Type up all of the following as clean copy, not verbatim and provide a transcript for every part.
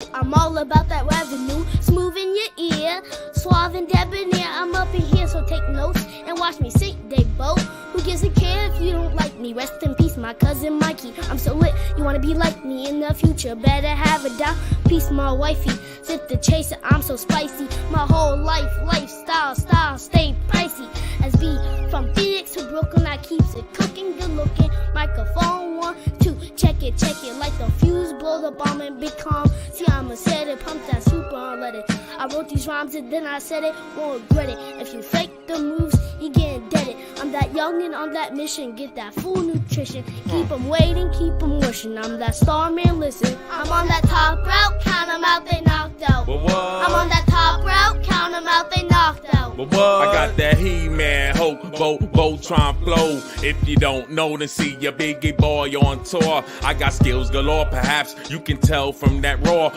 I'm all about that revenue, smooth in your ear, suave and debonair. I'm up in here, so take notes and watch me sink, they both. Who gives a care if you don't like me? Rest in peace, my cousin Mikey. I'm so lit, you wanna be like me in the future? Better have a down piece, my wifey. Sip the chaser, I'm so spicy. My whole lifestyle, stay pricey. As B from Phoenix to Brooklyn, I keeps it cooking, good looking. Microphone 1, 2, check it, like the fuse, blow the bomb and big calm. See, I'ma set it, pump that super on, let it. I wrote these rhymes and then I said it, won't regret it. If you fake the moves, you getting deaded. I'm that youngin' on that mission, get that full nutrition. Keep 'em waiting, keep 'em wishing. I'm that star man, listen. I'm on that top route, count 'em out, they knocked out. I'm on that top route, count 'em out, they knocked out. I got that He-Man, Hulk, Voltron flow. If you don't know, then see your biggie boy on tour. I got skills galore, perhaps you can tell from that roar.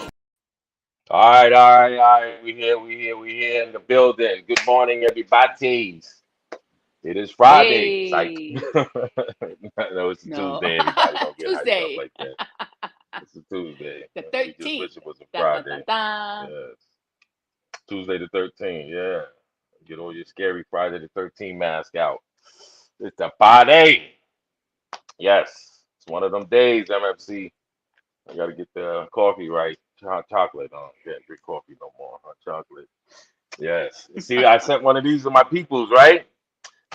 All right. We here in the building. Good morning, everybody. It is Friday. Hey. No, it's a No. Tuesday. Everybody don't get Tuesday. hyped up like that. It's a Tuesday. The We just 13th. wish it was a Da, Friday. da, da. Yes. Tuesday the 13th. Yeah. Get all your scary Friday the 13th mask out. It's a Friday. Yes. It's one of them days, MFC. I got to get the coffee right. Hot chocolate. Can't drink coffee no more. Hot chocolate. Yes. See, I sent one of these to my peoples, right?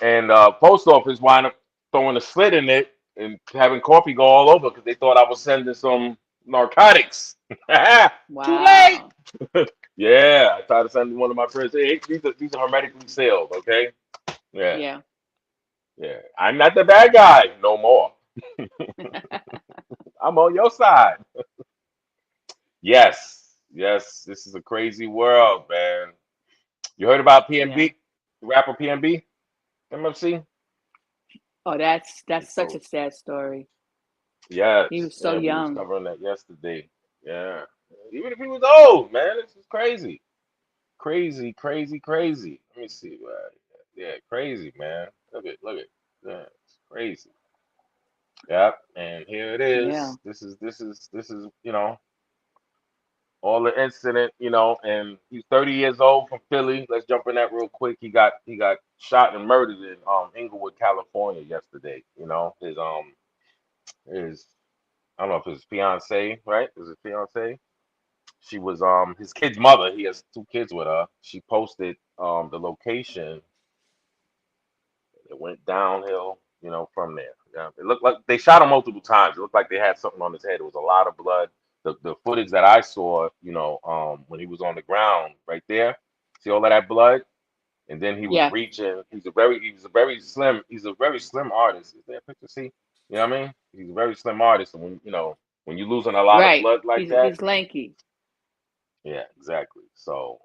And post office wound up throwing a slit in it and having coffee go all over because they thought I was sending some narcotics. Wow. Too late. Yeah, I tried to send one of my friends. Hey, these are hermetically sealed, okay? Yeah. I'm not the bad guy no more. I'm on your side. Yes. This is a crazy world, man. You heard about PNB, the rapper PNB, MFC? Oh, that's such a sad story. Yes. He was so We was young. covering that yesterday. Yeah. Even if he was old, man, this is crazy. Crazy. Let me see. Yeah, crazy, man. Look at. Yeah, it's crazy. Yep. And here it is. Yeah. This is, all the incident, and he's 30 years old from Philly. Let's jump in that real quick. He got shot and murdered in Inglewood, California yesterday. His I don't know if his fiance, right? Is his fiance? She was his kid's mother. He has two kids with her. She posted the location. It went downhill, from there. Yeah, it looked like they shot him multiple times. It looked like they had something on his head. It was a lot of blood. The footage that I saw, when he was on the ground right there, see all of that blood, and then he was Yeah. reaching. He's a very slim artist. Is there a picture? See, you know what I mean? He's a very slim artist, and when you're losing a lot of Right. blood like that, He's lanky. yeah, exactly. So,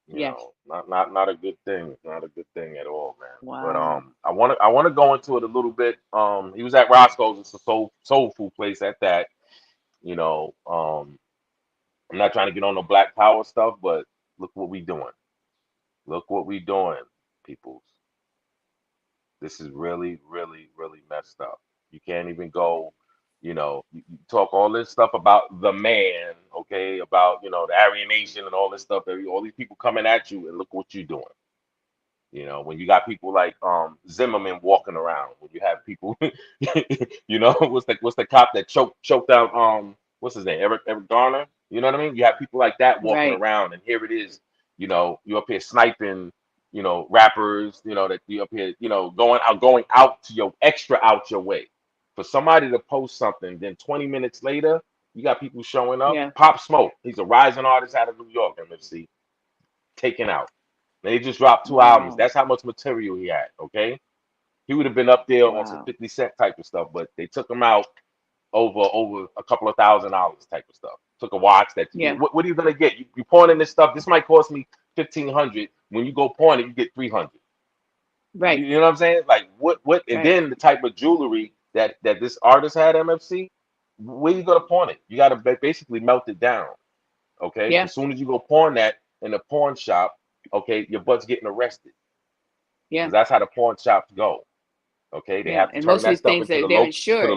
Yes. not a good thing. Not a good thing at all, man. But Wow. I want to go into it a little bit. He was at Roscoe's. It's a soul food place at that. I'm not trying to get on no Black Power stuff, but look what we doing. Look what we doing, peoples. This is really, really, really messed up. You can't even go, you talk all this stuff about the man, okay, about, the Aryan Nation and all this stuff, all these people coming at you, and look what you're doing. When you got people like Zimmerman walking around, when you have people, what's the cop that choked out what's his name, Eric Garner? You know what I mean? You have people like that walking Right. around, and here it is, you up here sniping, rappers, that you up here, going out to out your way. For somebody to post something, then 20 minutes later, you got people showing up. Yeah. Pop Smoke, he's a rising artist out of New York, MFC, taken out. They just dropped two albums. Wow. That's how much material he had. Okay, he would have been up there on some Wow. 50 Cent type of stuff, but they took him out over a couple of $1,000s type of stuff. Took a watch that. Yeah. What are you gonna get? You pouring this stuff. This might cost me 1,500. When you go pawn it, you get 300. Right. You know what I'm saying? Like what? And Right. then the type of jewelry that this artist had, MFC. Where you gonna pawn it? You gotta basically melt it down. Okay. Yeah. As soon as you go pawn that in a pawn shop, okay, your butt's getting arrested. Yeah. Because that's how the pawn shops go. Okay, they Yeah. have to And turn most of that these stuff things into the they're local insured. the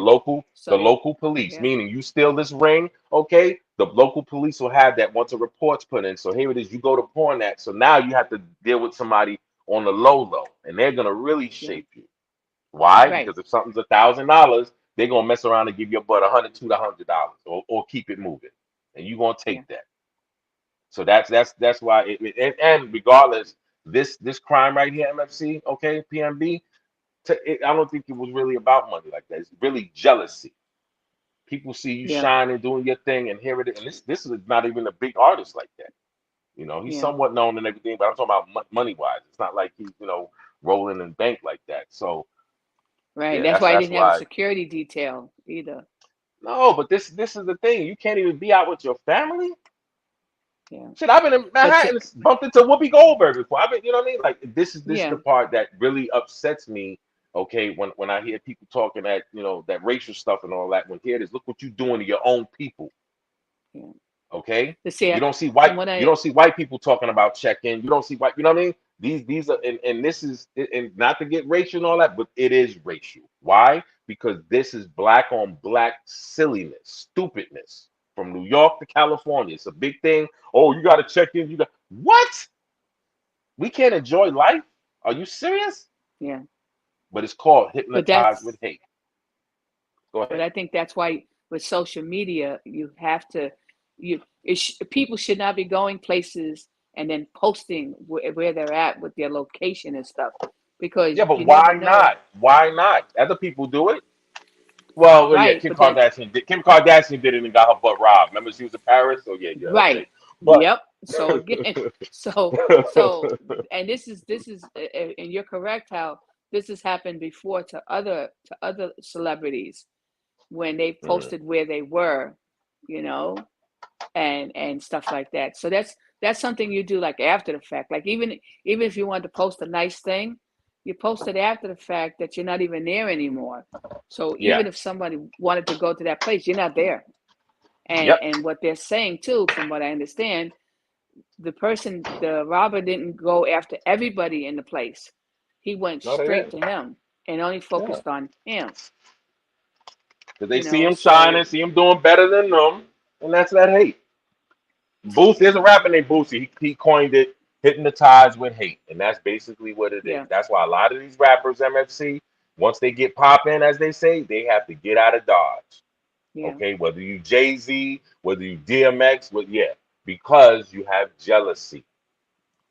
So they, local police. yeah, Meaning, you steal this ring, okay, the local police will have that once a report's put in. So here it is, you go to pawn that. So now you have to deal with somebody on the low, and they're gonna really yeah. shape you. Why? Right. Because if something's $1,000, they're gonna mess around and give you about 100 to $100, or keep it moving, and you're gonna Yeah. take that. So that's why and regardless, this crime right here, MFC, okay, PMB, I don't think it was really about money like that. It's really jealousy. People see you Yeah. shining, doing your thing, and here it is. And this is not even a big artist like that. He's Yeah. somewhat known and everything, but I'm talking about money wise. It's not like he's rolling in bank like that. So Right. yeah, That's that's why I that's didn't have a why. security detail either. No, but this is the thing. You can't even be out with your family. Yeah. Shit, I've been in But Manhattan, bumped into Whoopi Goldberg before. I've been, you know what I mean? Like this is the yeah. part that really upsets me. Okay, when I hear people talking that racial stuff and all that. When here it is, look what you doing to your own people. Yeah. Okay, To see you don't see from white what you I don't see white people talking about check-in. You don't see white. You know what I mean? These are and this is and not to get racial and all that, but it is racial. Why? Because this is black on black silliness, stupidness from New York to California. It's a big thing. Oh, you got to check in. You got what? We can't enjoy life? Are you serious? yeah. But it's called But hypnotized with that's hate. Go but ahead. I think that's why with social media you have to people should not be going places and then posting where they're at with their location and stuff because Yeah, but you never why know. not? Why not? Other people do it. Well, yeah, Right. Kim But that Kardashian did. Kim Kardashian did it and got her butt robbed. Remember, she was in Paris. So yeah, right. okay. But Yep. So again, so and this is and you're correct how this has happened before to other celebrities when they Mm, posted where they were, you know, and stuff like that. So that's something you do like after the fact. Like even if you want to post a nice thing, you post it after the fact that you're not even there anymore. So yeah. even if somebody wanted to go to that place, you're not there. And Yep. and what they're saying too, from what I understand, the robber didn't go after everybody in the place. He went No, they straight didn't. to him and only Yeah. focused on him. Because they see him shining, So see him doing better than them, and that's that hate. Boosie, there's a rapper named Boosie. He coined it hypnotized with hate. And that's basically what it is. yeah, That's why a lot of these rappers, MFC, once they get popping, as they say, they have to get out of Dodge. yeah, Okay, whether you Jay-Z, whether you DMX, yeah, because you have jealousy.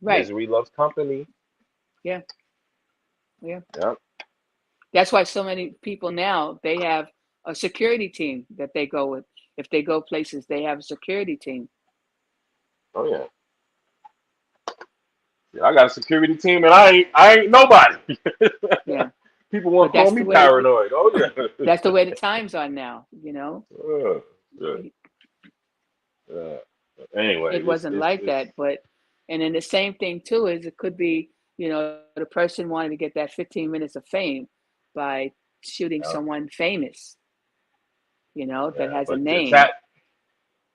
right, Misery loves company. yeah, yeah. Yep. That's why so many people now they have a security team that they go with. If they go places, they have a security team. Oh yeah. Yeah, I got a security team and I ain't nobody. Yeah, People want but to call me paranoid. Oh yeah. that's the way the times are now. You know, Yeah. it, Uh, anyway, it wasn't like it's that. But and then the same thing too is it could be the person wanted to get that 15 minutes of fame by shooting yeah, someone famous. That yeah. has a But name.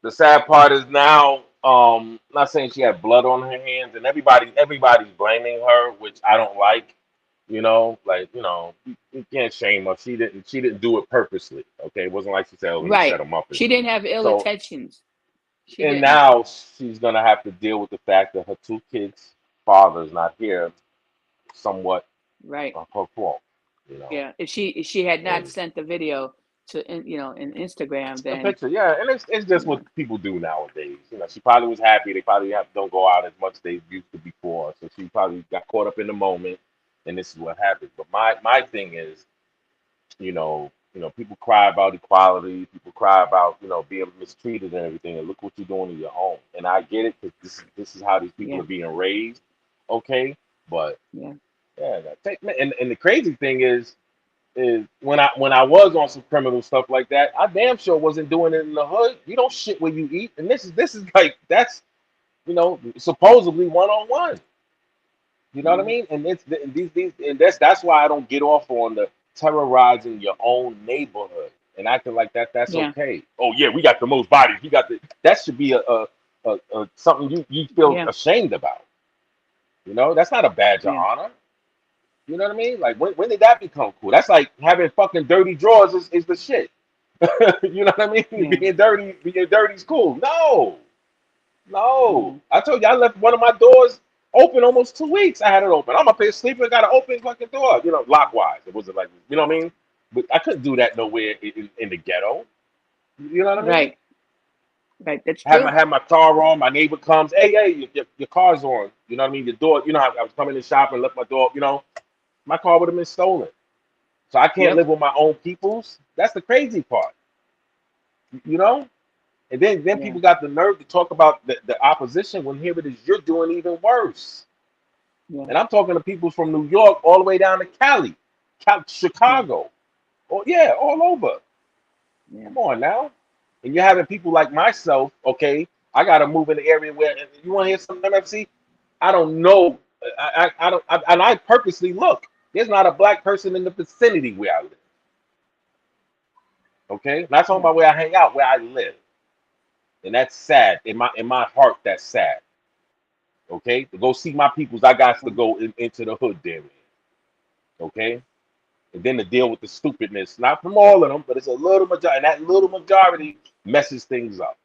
the sad part is now, not saying she had blood on her hands, and everybody's blaming her, which I don't like. You can't shame her. She didn't do it purposely. Okay, it wasn't like she said, "Oh, let me Right. set him up." She didn't have ill So, intentions. She and didn't. now she's gonna have to deal with the fact that her two kids' father is not here, somewhat Right. of her fault. You know, Yeah. If she had not and sent the video in Instagram, a then picture, yeah, and it's just you what know, people do nowadays. She probably was happy. They probably don't go out as much as they used to before, so she probably got caught up in the moment, and this is what happened. But my thing is, people cry about equality, people cry about being mistreated and everything, and look what you're doing to your own. And I get it because this is how these people yeah, are being raised, okay? But yeah, yeah, and the crazy thing is when I was on some criminal stuff like that, I damn sure wasn't doing it in the hood. You don't shit where you eat, and this is like that's supposedly one-on-one. You know what I yeah, mean? And it's these and that's why I don't get off on the terrorizing your own neighborhood and acting like that's yeah, okay. Oh yeah, we got the most bodies. We got that should be a something you feel yeah, ashamed about. That's not a badge of yeah, honor. You know what I mean? Like when did that become cool? That's like having fucking dirty drawers is the shit. You know what I mean? Yeah. Being dirty is cool. No, no. Mhm. I told you I left one of my doors open almost 2 weeks. I had it open. I'm up here sleeping, got an open fucking door. You know, lockwise. It wasn't like, you know what I mean? But I couldn't do that nowhere in the ghetto. You know what I mean? Right. Right. That's I true. had my car on. My neighbor comes. Hey, your car's on. You know what I mean? Your door. You know, I was coming in shop and left my door. You know, my car would have been stolen. So I can't Yep. live with my own peoples. That's the crazy part. You know. And then Yeah. people got the nerve to talk about the opposition when here it is you're doing even worse. Yeah. And I'm talking to people from New York all the way down to Cali, Yeah. Chicago. Oh yeah, all over. Yeah. Come on now. And you're having people like myself, okay, I gotta move in the area where you wanna hear something MFC? I don't know. I don't and I purposely look. There's not a black person in the vicinity where I live. Okay? Not talking Yeah. about where I hang out, where I live. And that's sad. In my heart, that's sad. Okay? To go see my peoples, I got to go into the hood there, man. Okay? And then to deal with the stupidness, not from all of them, but it's a little majority, and that little majority messes things up.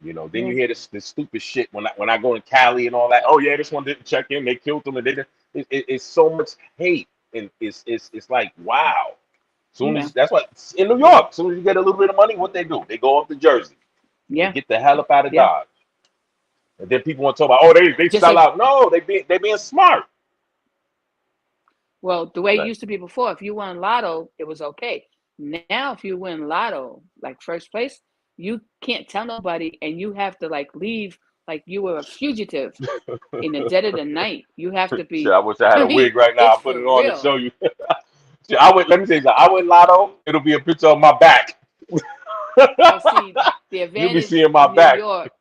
You know, then Yeah. you hear this stupid shit when I go to Cali and all that. Oh yeah, this one didn't check in. They killed them, and they did. It's so much hate, and it's like wow. Soon Yeah. as that's what in New York. Soon as you get a little bit of money, what they do? They go up to Jersey and Yeah. get the hell up out of Yeah. Dodge. And then people want to talk about, oh, they Just sell like, out. No, they being smart. well, the way it Right. used to be before, if you won lotto, it was okay. Now, if you win lotto, like first place, you can't tell nobody, and you have to like leave like you were a fugitive in the dead of the night. You have to Shit, be. I wish I had I a mean, wig right now. it's I'll put for it on and real. show you. Shit, I would let me tell you something. I win lotto. It'll be a picture of my back. Well, see, the You'll be advantage seeing my in New back. York,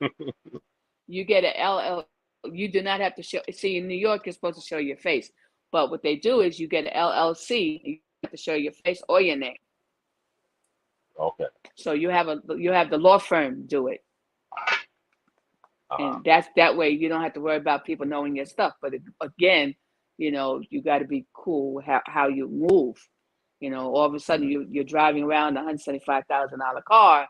you get an LL. You do not have to show. See, in New York, you're supposed to show your face, but what they do is you get an LLC. You have to show your face or your name. Okay. So you have the law firm do it, Uh-huh. and that way you don't have to worry about people knowing your stuff. But again, you got to be cool how you move. All of a sudden you're driving around a $175,000 car,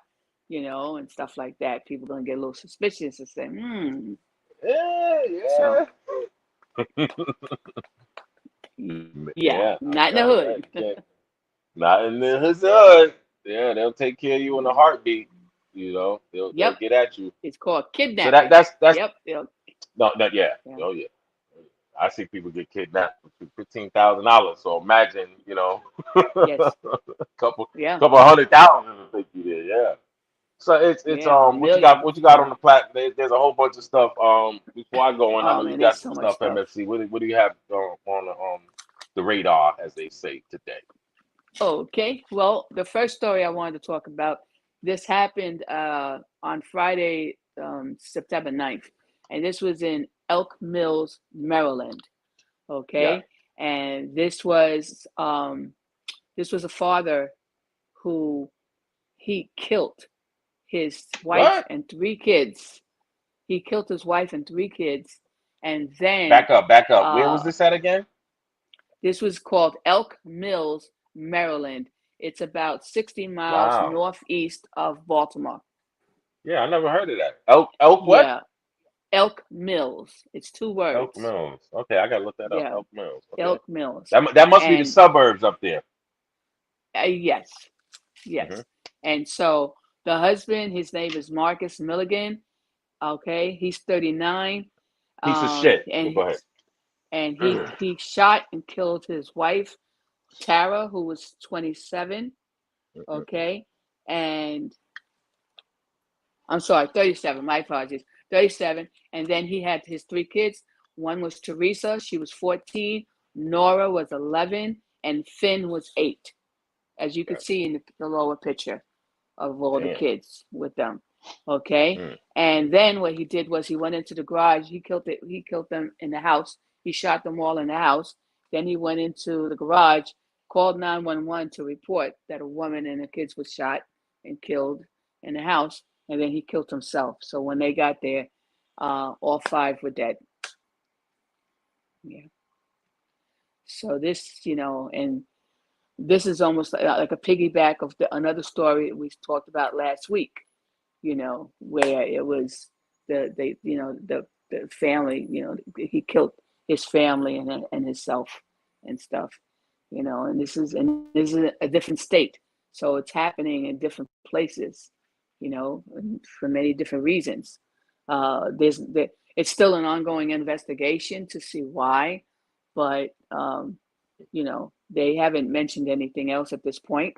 and stuff like that. People gonna get a little suspicious and say, Yeah, So yeah. yeah, Yeah, I'm not in the telling you, man, hood. you can't. Not in the hood. Yeah, they'll take care of you in a heartbeat. You know, they'll Yep, get at you. it's called So that kidnapping. that's Yep, no, yeah, yeah, oh yeah. I see people get kidnapped for $15,000. So imagine, yes, couple yeah, couple 100,000 to take you there. Yeah. So it's yeah, a million. what you got on Yeah. the plat? There's a whole bunch of stuff. Before I go on, I Oh know you man, got there's some so much stuff. stuff. MFC. What do you have on the radar, as they say today? Okay, well, the first story I wanted to talk about, this happened on Friday, September 9th, and this was in Elk Mills, Maryland. Yeah. Okay, and this was a father who he killed his wife What? and 3 kids. He killed his wife and 3 kids, and then Back up. Where was uh, this at again? this was called Elk Mills, Maryland. It's about 60 miles Wow. northeast of Baltimore. Yeah, I never heard of that. Elk what? Yeah, Elk Mills. It's two Elk words. Mills. Okay, I gotta look that up. Yeah, Elk Mills. Okay. Elk Mills. That must be the And suburbs up there. yes, Hmm. yes. And so the husband, his name is Marcus Milligan. Okay, he's 39. Piece of shit. And Well, go ahead. he shot and killed his wife Tara, who was 27. Okay, and I'm sorry, 37. My apologies, 37. And then he had his 3 kids. One was Teresa, she was 14. Nora was 11, and Finn was 8. As you could Okay. see in the lower picture of all the Damn. kids with them. Okay, Mm. and then what he did was he went into the garage. He killed them in the house. He shot them all in the house. Then he went into the garage, called 911 to report that a woman and her kids was shot and killed in the house, and then he killed himself. So when they got there, all 5 were dead. Yeah. So this, and this is almost like a piggyback of another story we talked about last week, where it was the family, he killed his family and himself and stuff, and this is a different state. So it's happening in different places, and for many different reasons. It's still an ongoing investigation to see why, but they haven't mentioned anything else at this point.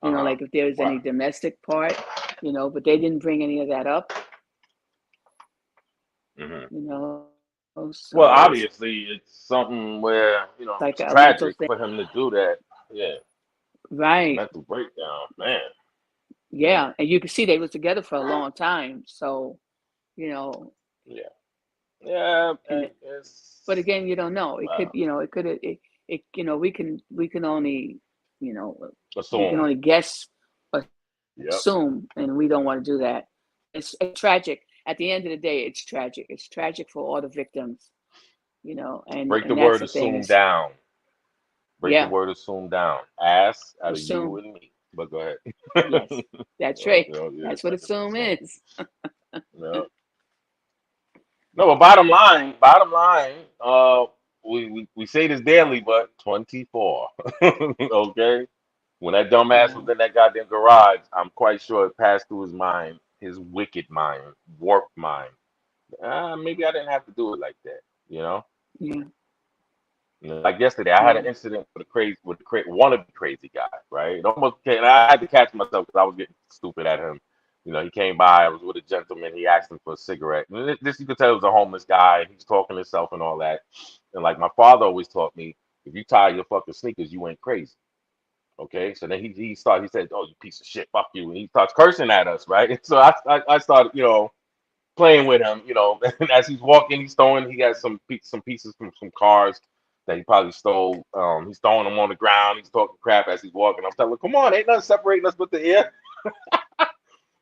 Like if there's any domestic part, but they didn't bring any of that up. So well, obviously, it's something where like it's a mental tragic thing, for him to do that. Yeah, right? mental breakdown, man. Yeah, and you can see they was together for a long time. So, Yeah, yeah, and but again, you don't know. It could, we can only, we can assume. only guess, Yep. assume, and we don't want to do that. It's tragic. At the end of the day, it's tragic. It's tragic for all the victims, Break the and that's word the thing assume is, down. Break the yeah, word assume down. Ass out of you assume. and me. But go ahead. Yes, that's right. Yeah, That's it's what like assume assume. is. Yeah. No, but bottom line, we say this daily, but 24. Okay? When that dumbass Yeah, was in that goddamn garage, I'm quite sure it passed through his mind, his wicked mind, warped mind. Maybe I didn't have to do it like that, you know? yeah, Like yesterday, I had yeah, an incident with a wannabe crazy guy, right? It almost and I had to catch myself because I was getting stupid at him. He came by. I was with a gentleman. He asked him for a cigarette. And this you could tell was a homeless guy. He's talking to himself and all that. And like my father always taught me, if you tie your fucking sneakers, you ain't crazy. Okay, so then he said, "Oh, you piece of shit, fuck you," and he starts cursing at us, right? So I started, playing with him, and as he's walking, he has some pieces from some cars that he probably stole. He's throwing them on the ground. He's talking crap as he's walking. I'm telling him, come on, ain't nothing separating us but the air.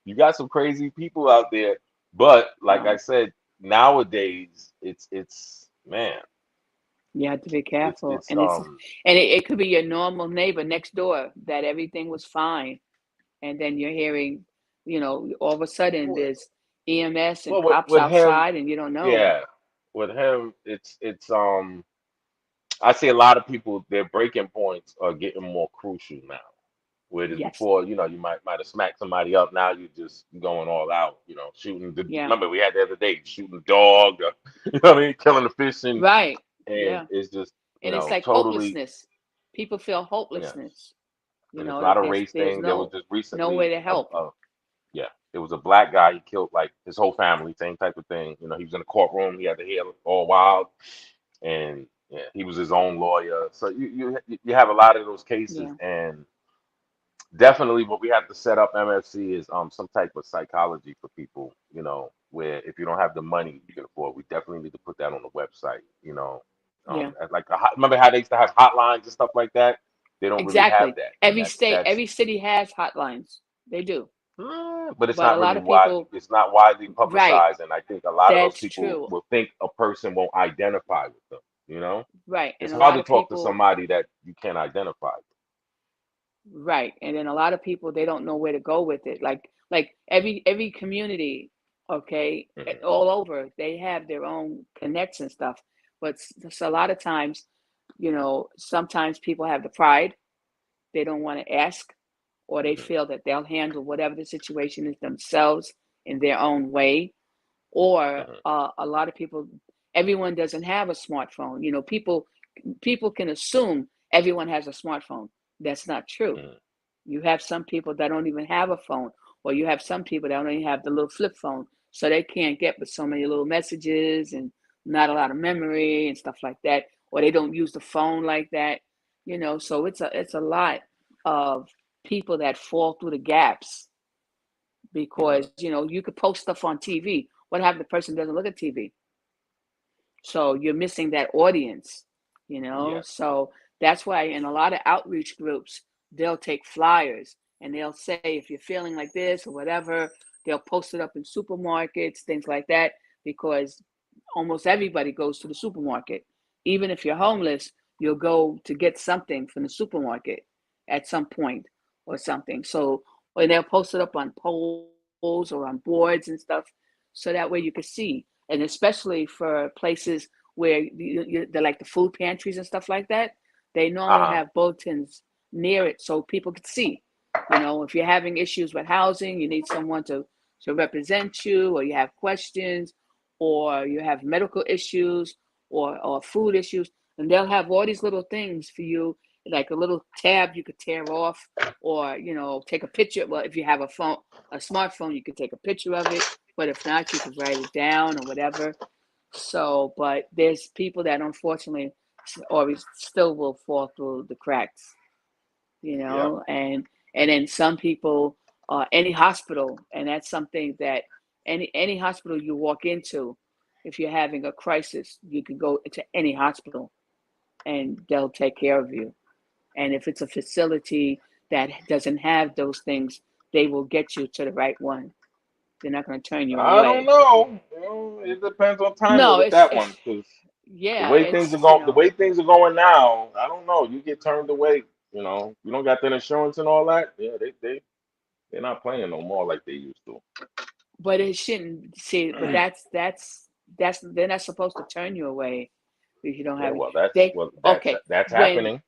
You got some crazy people out there, but like I wow. said, nowadays it's man, You have to be it's careful, it's and it could be your normal neighbor next door that everything was fine, and then you're hearing, all of a sudden well, there's EMS and well, cops with him, outside, and you don't know. yeah, with him, it's. I see a lot of people, their breaking points are getting more crucial now. Whereas Yes, before, you might have smacked somebody up. Now you're just going all out, shooting the. yeah, Remember, we had the other day shooting the dog, you know what I mean, killing the fish, right, and yeah, it's just, and it's like totally, hopelessness. People feel yeah. hopelessness. And it's not That a there's race thing. There was just no way recently to help. yeah, it was a black guy. He killed like his whole family, same type of thing. He was in the courtroom. He had the hair all wild, and yeah, he was his own lawyer. So you have a lot of those cases, Yeah, and definitely what we have to set up MFC is some type of psychology for people. Where if you don't have the money you can afford, we definitely need to put that on the website. yeah, Remember how they used to have hotlines and stuff like that. They don't really have exactly. that, and Every state, that's every city has hotlines. They do, but it's but a not lot really of people, it's not widely right? publicized, and I think a lot of those That's people true. will think a person won't identify with them. Right. It's And a hard lot to of talk to people, somebody that you can't identify. right. And then a lot of people, they don't know where to go with it. Like every community, okay, Hmm. all over, they have their own connects and stuff. But a lot of times, sometimes people have the pride. They don't want to ask, or they Hmm. feel that they'll handle whatever the situation is themselves in their own way. Or Hmm. a lot of people, everyone doesn't have a smartphone. People can assume everyone has a smartphone. That's not true. Hmm. You have some people that don't even have a phone, or you have some people that don't even have the little flip phone, so they can't get but so many little messages and not a lot of memory and stuff like that, or they don't use the phone like that. So it's a lot of people that fall through the gaps Hmm. because you could post stuff on TV. What happens if the person doesn't look at TV? So you're missing that audience, Yes. So that's why in a lot of outreach groups, they'll take flyers and they'll say, if you're feeling like this or whatever, they'll post it up in supermarkets, things like that, because almost everybody goes to the supermarket. even if you're homeless, you'll go to get something from the supermarket at some point or something. So, or they'll post it up on poles or on boards and stuff, so that way you can see. And especially for places where they're like the food pantries and stuff like that, they normally have bulletins near it so people can see. You know, if you're having issues with housing, you need someone to represent you, or you have questions, or you have medical issues, or food issues, and they'll have all these little things for you, like a little tab you could tear off, or, you know, take a picture. Well, if you have a smartphone, you could take a picture of it, but if not, you could write it down or whatever. So, but there's people that unfortunately always still will fall through the cracks, you know. And then some people, any hospital, and that's something that any hospital you walk into, if you're having a crisis, you can go to any hospital and they'll take care of you. And if it's a facility that doesn't have those things, they will get you to the right one. They're not going to turn you I don't away. know. You know, it depends on timing No, with that one, because the yeah, way things it's, are going, the way things are going now, I don't know. You get turned away. You know, you don't got that insurance and all that. Yeah, they're not playing no more like they used to. but it shouldn't. See, but that's they're not supposed to turn you away if you don't Yeah, have it. well, They okay that's when happening.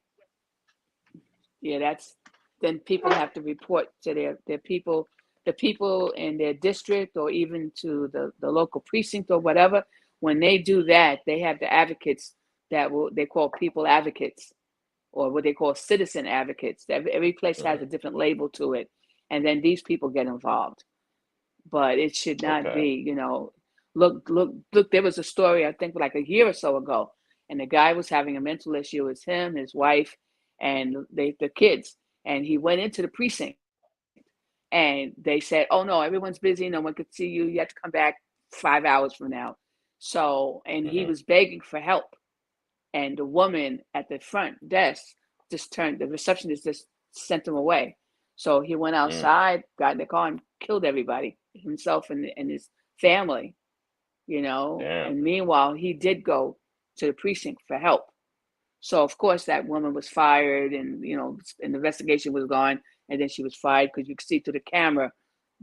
yeah, that's then people have to report to their people, the people in their district, or even to the local precinct or whatever. When they do that, they have the advocates they call people advocates, or what they call citizen advocates. Every place has a different label to it, and then these people get involved. But it should not Okay. be, you know. Look! There was a story, I think, like a year or so ago, and the guy was having a mental issue. It was him, his wife, and the kids. And he went into the precinct, and they said, "Oh no, everyone's busy. No one could see you. You have to come back 5 hours from now." So, and he was begging for help, and the woman at the front desk the receptionist just sent him away. So he went outside, got in the car, and killed everybody, himself and his family, you know. Damn. And meanwhile, he did go to the precinct for help. So of course that woman was fired, and, you know, an investigation was going, and then she was fired because you could see through the camera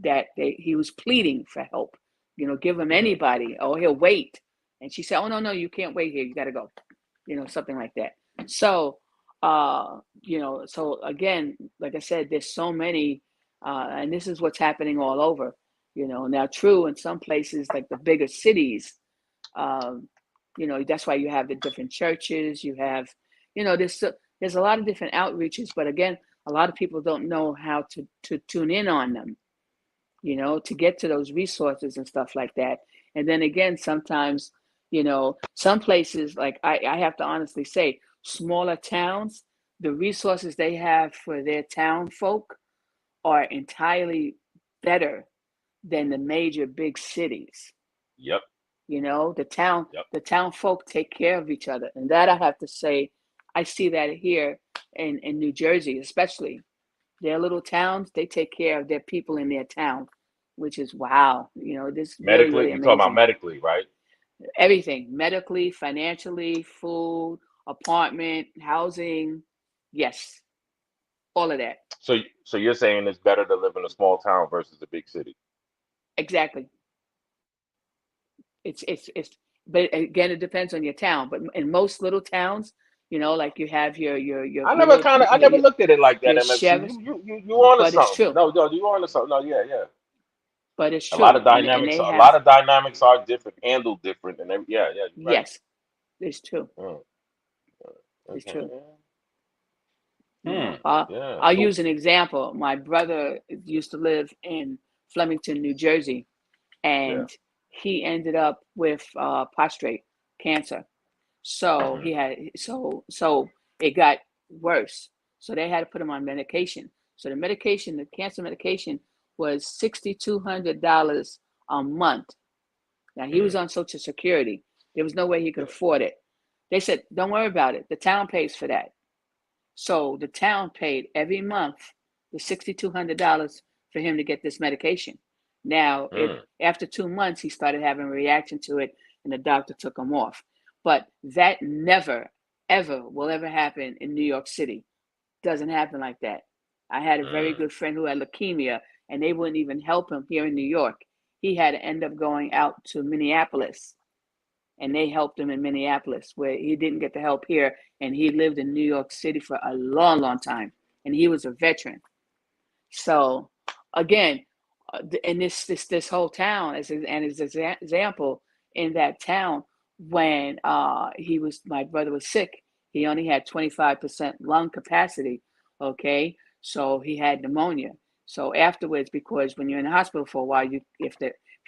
that he was pleading for help. You know, give him anybody, or he'll wait. And she said, "Oh no, you can't wait here. You got to go." You know, something like that. So, you know, so again, like I said, there's so many, and this is what's happening all over. You know, now true in some places like the bigger cities. You know, that's why you have the different churches. You have, you know, there's a lot of different outreaches, but again, a lot of people don't know how to tune in on them, you know, to get to those resources and stuff like that. And then again, sometimes, you know, some places, like I have to honestly say, smaller towns, the resources they have for their town folk are entirely better than the major big cities. Yep. You know, the town folk take care of each other. And that I have to say, I see that here in New Jersey, especially. Their little towns, they take care of their people in their town, which is wow. You know, this is really, Medically, really you talk about amazing. medically, right? Everything, medically, financially, food, apartment, housing. Yes, all of that. So you're saying it's better to live in a small town versus a big city? Exactly. It's but again, it depends on your town. But in most little towns, you know, like you have your little I never looked at it like that, your MSC. sheriffs, You on to but it's something. true. No, you on to something. No, yeah. But it's A lot true. of And dynamics, they a have, lot of dynamics are different, handled different, and yeah, you're right. yes, it's true. Mm, It's okay. true. You Hmm. know, Yeah. I'll So. use an example. My brother used to live in Flemington, New Jersey, Yeah. and he ended up with prostate cancer. So Hmm. he had so it got worse. So they had to put him on medication. So the cancer medication was $6,200 a month. Now he was Hmm. on Social Security. There was no way he could Yeah. afford it. They said, "Don't worry about it. The town pays for that." So the town paid every month the $6,200 for him to get this medication. Now, Hmm. after 2 months, he started having a reaction to it, and the doctor took him off. But that never, ever will ever happen in New York City. Doesn't happen like that. I had a very good friend who had leukemia, and they wouldn't even help him here in New York. He had to end up going out to Minneapolis, and they helped him in Minneapolis, where he didn't get the help here. And he lived in New York City for a long, long time, and he was a veteran. So, again, in this whole town, as an example, in that town, when my brother was sick, he only had 25% lung capacity. Okay, so he had pneumonia. So afterwards, because when you're in the hospital for a while, if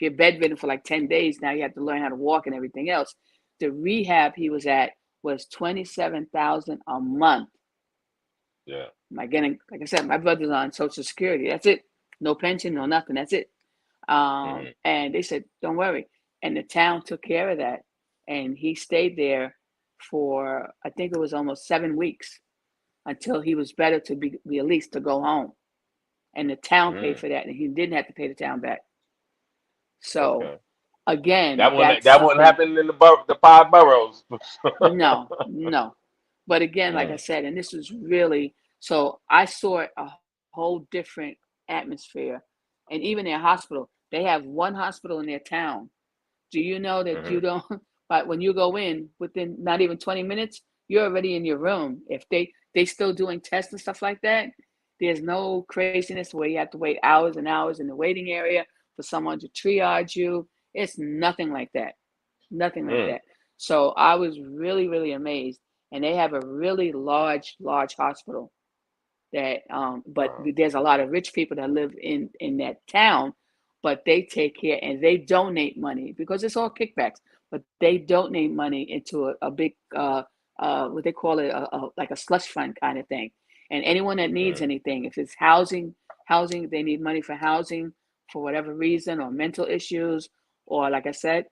you're bedridden for like 10 days, now you have to learn how to walk and everything else. The rehab he was at was $27,000 a month. Yeah. Like I said, my brother's on Social Security. That's it. No pension, no nothing. That's it. And they said, don't worry. And the town took care of that. And he stayed there for, I think it was almost 7 weeks until he was better to be released to go home. And the town paid for that, and he didn't have to pay the town back. So again, that wouldn't happen in the 5 boroughs. No. But again, like I said, and this was really, so I saw a whole different atmosphere. And even their hospital, they have one hospital in their town. Do you know that you don't, but when you go in, within not even 20 minutes, you're already in your room. If they still doing tests and stuff like that, there's no craziness where you have to wait hours and hours in the waiting area for someone to triage you. It's nothing like that. Nothing like that. So I was really, really amazed. And they have a really large hospital that, but there's a lot of rich people that live in that town, but they take care and they donate money because it's all kickbacks, but they donate money into a big, what they call it, like a slush fund kind of thing. And anyone that needs anything, if it's housing, they need money for housing for whatever reason, or mental issues, or like I said,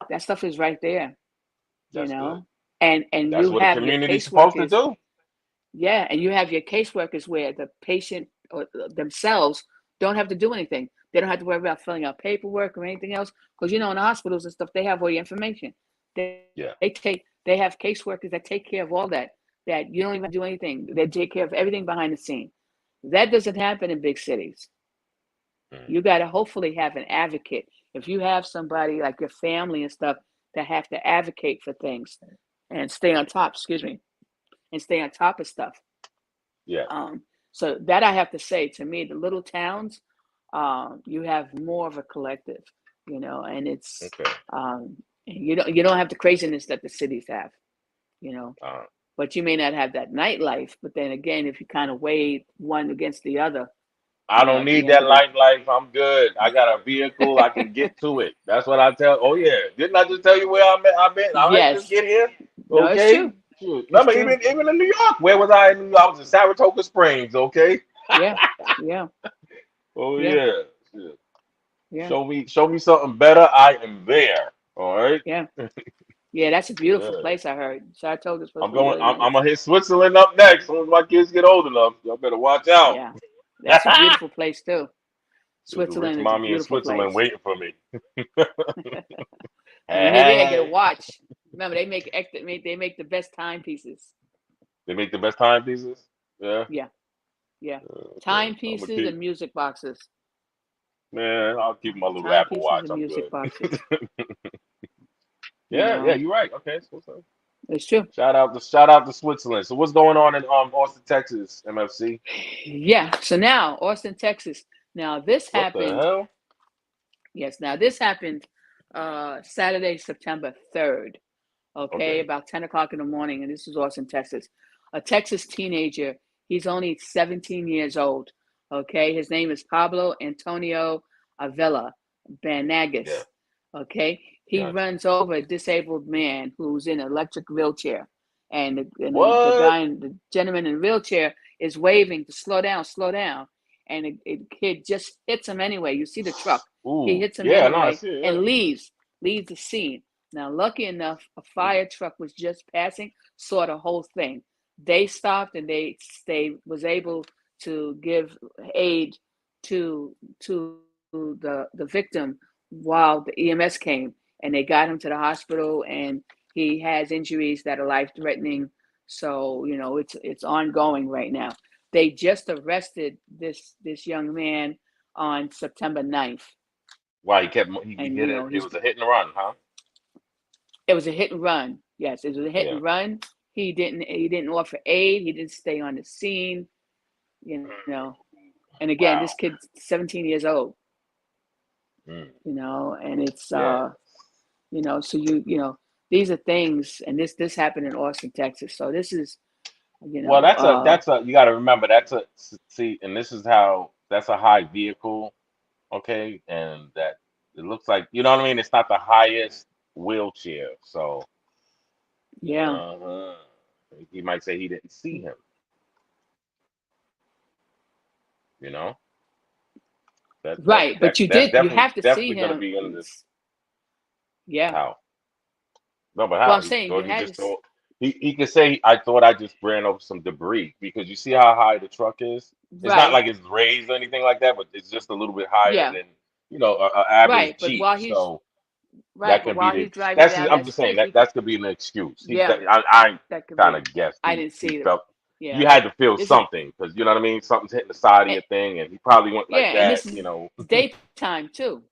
that stuff is right there. That's you know, good. and That's you what the have your community's supposed to caseworkers. do. Yeah, and you have your caseworkers where the patient or themselves don't have to do anything. They don't have to worry about filling out paperwork or anything else, because in the hospitals and stuff, they have all your information. They have caseworkers that take care of all that you don't even do anything. They take care of everything behind the scene. That doesn't happen in big cities. You got to hopefully have an advocate. If you have somebody like your family and stuff that have to advocate for things and stay on top, and stay on top of stuff. Yeah. So that I have to say, to me, the little towns, you have more of a collective, and it's you don't have the craziness that the cities have, but you may not have that nightlife. But then again, if you kind of weigh one against the other, I don't need that nightlife. I'm good. I got a vehicle. I can get to it. That's what I tell. Oh yeah, didn't I just tell you where I've been? I might just get here. No, Okay. it's true. Shoot. Remember, even in New York. Where was I in New York? I was in Saratoga Springs. Okay. Yeah. Oh yeah. Yeah. Show me something better. I am there. All right. Yeah, that's a beautiful place. I heard Saratoga's supposed I'm to be going. really nice. I'm gonna hit Switzerland up next. As soon as my kids get old enough, y'all better watch out. Yeah, that's a beautiful place too. There's a rich Switzerland is a mommy in beautiful Switzerland place. waiting for me. And when you're there, get a watch. Remember, they make the best timepieces. They make the best timepieces. Yeah. Yeah. Timepieces and music boxes. Man, I'll keep my little Apple Timepieces Watch. and I'm music good. boxes. Yeah, you're right. Okay, It's true. shout out to Switzerland. So what's going on in Austin, Texas, MFC? Yeah. So now Austin, Texas. Now this What the happened. hell? Yes. Now this happened Saturday, September 3rd. Okay, about 10 o'clock in the morning, and this is Austin, Texas. A Texas teenager. He's only 17 years old. Okay, his name is Pablo Antonio Avila Banagas. Yeah. Okay, he runs over a disabled man who's in an electric wheelchair, and the gentleman in the wheelchair is waving to slow down, and a kid just hits him anyway. You see the truck? He hits him anyway and leaves the scene. Now, lucky enough, a fire truck was just passing, saw the whole thing. They stopped and they was able to give aid to the victim while the EMS came, and they got him to the hospital, and He has injuries that are life-threatening. So, you know, it's ongoing right now. They just arrested this young man on September 9th. Why he And, hit you it? know, It was a hit and run, huh? it was a hit and run. Yes, it was a hit Yeah. and run. He didn't offer aid. He didn't stay on the scene, you know. And again, Wow. this kid's 17 years old, Mm. you know, and it's Yeah. you know, so you know, these are things, and this happened in Austin, Texas. So this is, you Well, know, that's a you got to remember that's a see, and this is how that's a high vehicle, okay, and that it looks like you know what I mean. It's not the highest wheelchair, so yeah. uh he might say he didn't see him. You know Right, but you have to see definitely going to him. be under Yeah. how no, but Well, how I'm he saying you thought he had just to. thought he could say I thought I just ran over some debris because you see how high the truck is. It's not Right. like it's raised or anything like that, but it's just a little bit higher Yeah. than a average Right. But Jeep. So that can be while the he's driving that's down I'm that just saying street, that he could. that's could be an excuse. Yeah, I that could kind be. of guessed I didn't he see it. felt Yeah. you had to feel This is something because you know what I mean. Something's hitting the side of and, your thing, and he probably went yeah, like and that. this is You know, daytime too.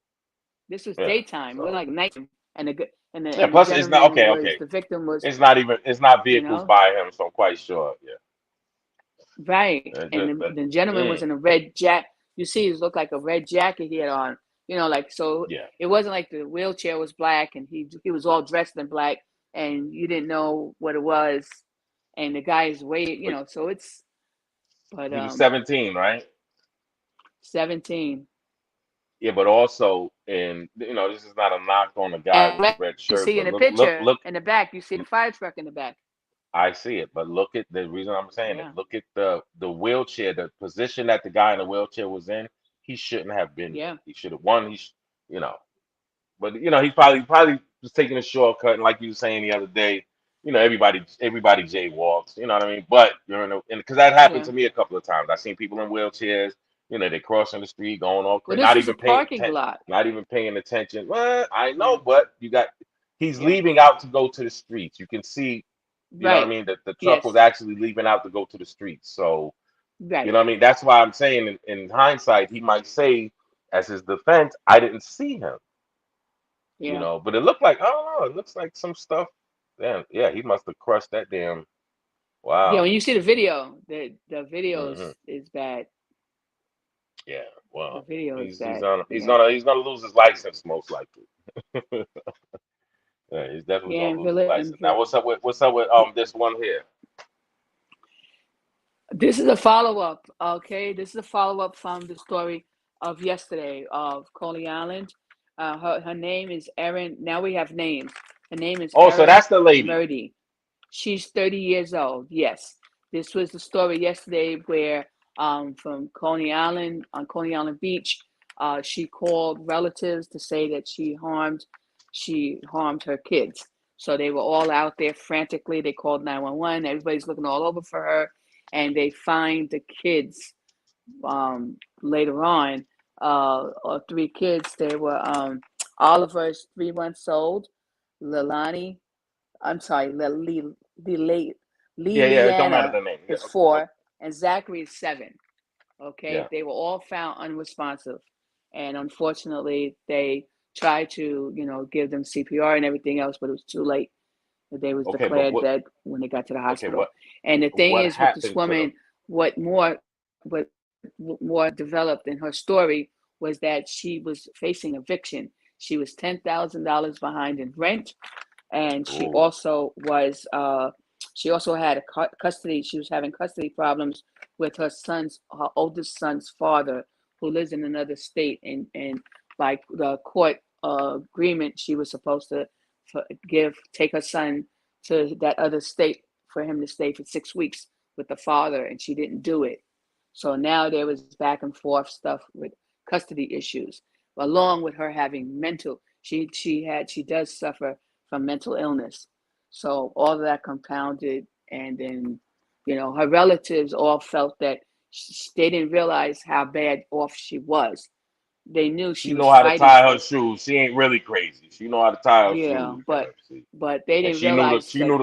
This was yeah. daytime. It wasn't So like nighttime. And yeah. the Plus, it's not gentleman okay. was Okay, the victim was, it's not you vehicles know, by him, so I'm quite sure. Yeah. right. And But, the gentleman was in a red jacket. You see, it looked like a red jacket he had on. You know, like so. yeah. It wasn't like the wheelchair was black and he was all dressed in black and you didn't know what it was. And the guy's way, you But know, so it's but he was 17, right? 17. Yeah, but also, and this is not a knock on the guy with the And red you shirt, see but in the look, picture look. in the back, you see the fire truck in the back. I see it, but look at the reason I'm saying it. Yeah. Look at the wheelchair, the position that the guy in the wheelchair was in. He shouldn't have been there. Yeah. He should have won. You know, but he probably was taking a shortcut, and like you were saying the other day, everybody jaywalks. You know what I mean? But because that happened Yeah. to me a couple of times. I've seen people in wheelchairs. They crossing the street, going all Well, crazy, this was a parking lot. not even paying attention. Well, I know, Yeah. but he's Yeah. leaving out to go to the streets. You can see, you know what I Right. mean, that the truck was Yes. actually leaving out to go to the streets. So, you Right. know what I mean? That's why I'm saying in hindsight, he might say as his defense, I didn't see him. Yeah. But it looked like, I don't know, it looks like some stuff. Damn, yeah, he must have crushed that damn. Yeah. Wow. When you see the video, the video Hmm. is bad. Yeah. The Well, video is he's he's bad. gonna he's Yeah. gonna he's gonna lose his license most likely. Yeah, he's definitely Yeah. gonna lose his license. Now, what's up with this one here? This is a follow up. Okay. This is a follow up from the story of yesterday of Coney Island. Her name is Erin. Now we have names. Her name is Oh, so Erin that's the lady. Murdy. She's 30 years old. Yes. This was the story yesterday where from Coney Island, on Coney Island Beach, she called relatives to say that she harmed her kids. So they were all out there frantically. They called 911. Everybody's looking all over for her. And they find the kids later on, three kids. They were Oliver's 3 months old, Lilani, I'm sorry, Yeah, yeah, it don't matter Liliana the name. Yeah, is okay, okay. 4, and Zachary is 7. Okay, Yeah. they were all found unresponsive, and unfortunately, they tried to, give them CPR and everything else, but it was too late. They was Okay, but declared dead when they got to the okay, hospital. And the thing what is, with this happened to them? woman, what more developed in her story was that she was facing eviction. She was $10,000 behind in rent, and Ooh. she also had a custody. She was having custody problems with her oldest son's father, who lives in another state. And by the court agreement, she was supposed to take her son to that other state for him to stay for 6 weeks with the father, and she didn't do it. So now there was back and forth stuff with custody issues, along with her having mental. She does suffer from mental illness. So all of that compounded, and then, her relatives all felt that they didn't realize how bad off she was. they knew She she was know how to fighting tie her for. shoes. She ain't really crazy. She know how to tie her Yeah, shoes, but MFC. they And didn't realize she that. knew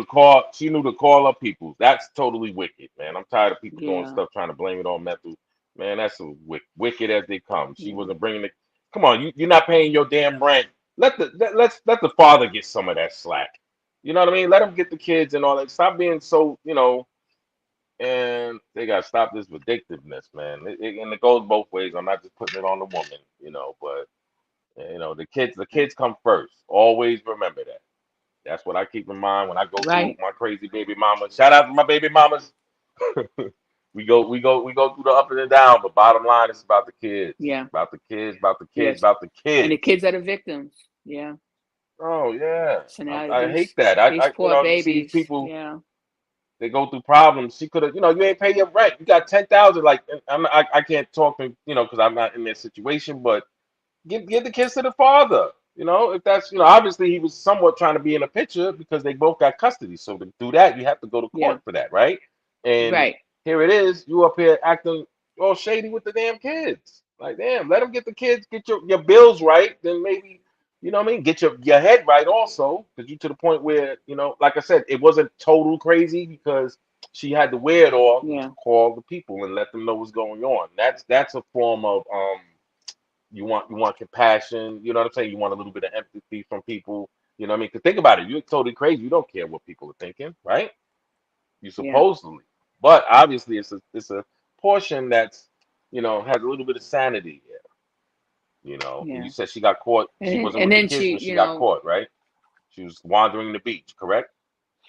to call her people. That's totally wicked, man. I'm tired of people doing Yeah, stuff trying to blame it on mental. Man, that's a wicked as they come. She yeah, wasn't bringing the. Come on, you're not paying your damn rent. Let the father get some of that slack. You know what I mean? Let him get the kids and all that. Stop being so, and they gotta stop this vindictiveness, man. And it goes both ways. I'm not just putting it on the woman, but the kids come first. Always remember that. That's what I keep in mind when I go through right. my crazy baby mama. Shout out to my baby mamas. We go through the up and the down, but bottom line is about the kids. Yeah, About the kids, about the kids, yes. about the And the kids. kids are the victims. Yeah. Oh yeah. So now I hate that. these poor You see these babies. people, Yeah. they go through problems. She could have, you ain't pay your rent. You got 10,000. Like I can't talk to, because I'm not in their situation, but give the kids to the father. If that's, obviously he was somewhat trying to be in a picture because they both got custody. So to do that, you have to go to Yeah. court for that, right? And Right. here it is, you up here acting all shady with the damn kids. Like, damn, let them get the kids, get your bills right, then maybe, you know what I mean? Get your head right also, because you to the point where, like I said, it wasn't total crazy because she had to wear it off to Yeah. call the people and let them know what's going on. That's a form of you want compassion, you know what I'm saying? You want a little bit of empathy from people, you know what I mean? Because think about it, you're totally crazy. You don't care what people are thinking, right? You Yeah. supposedly, but obviously it's a portion that's has a little bit of sanity here, And you Yeah. said she got caught. She wasn't And with the then kids she, when she got caught, right? She was wandering the beach, correct?